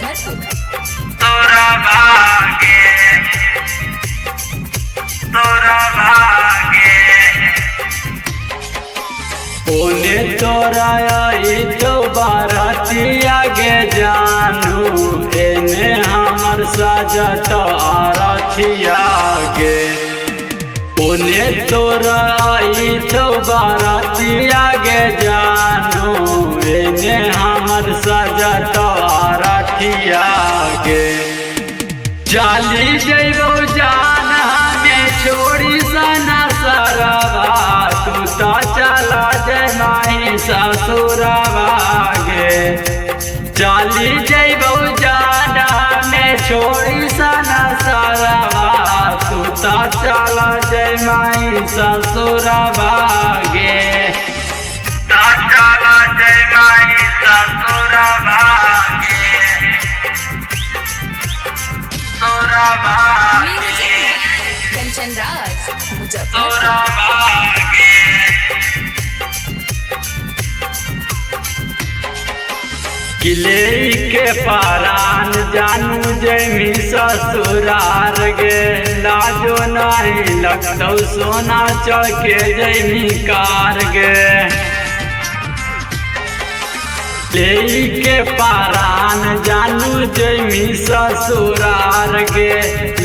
मुजफ्फरपुर। तोरा भागे ओने तोरा आई तो बारातिया गे जानू एने हमर साजत आरथिया गे ओने तोरा आई तो बारातिया गे जानू एने हमर साजत आरथिया गे चाली जइबो जान हमें छोड़ी सना सरवा तू तो चला जय माही ससुरवा गे चाली जइबो जान हमें छोड़ी सना सरवा तू तो चला जय माही ससुरवा गे चला जय माही ससुरवा कंचन राज मुजफ्फरपुर। किले के पारान जानू जमी ससुरार गे लाजो नहीं लगतौ सोना चौके जमी कार गे ले के पारान जानू जमी ससुरार गे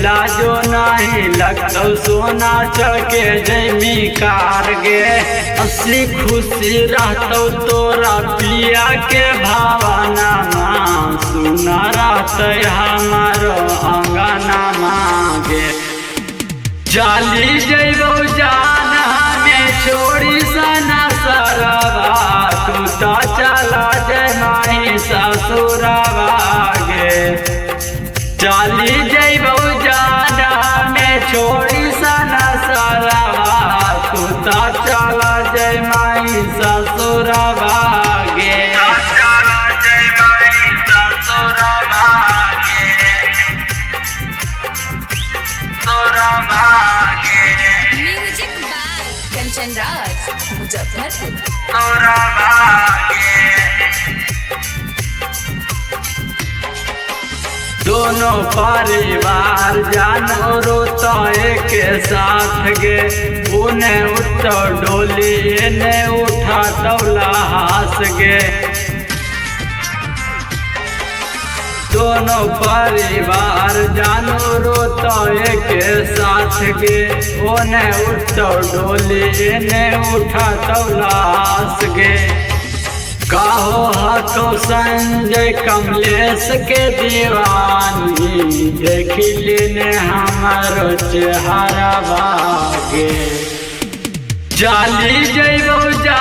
लाजो नहीं लगतौ सोना चढ़के जमी कार गे असली खुशी रहतौ तोरा पिया के भावना सुना रहते हमारो अंगना मांगे चाली जइबो जान हमें छोड़ी सना सरवा तू तो चला जय माही ससुरवा गे चाली जइबो जान हमें छोड़ी सना सरवा तू तो चला जय माही ससुरवा गे चला जय माही ससुरवा म्यूजिक बाय कंचन राज मुजफ्फरपुर। दोनों परिवार जानो रोता के साथ गे उन्हें उठो डोली इन्हें उठा तौला हास गे दोनों परिवार जानो रोता के साथ गे उन्हें उठो डोली इन्हें उठा तौला हास गे काहो हाथों संजय कमलेश के दीवानी देख लेने हमारो चेहरा बागे चाली जइबो जा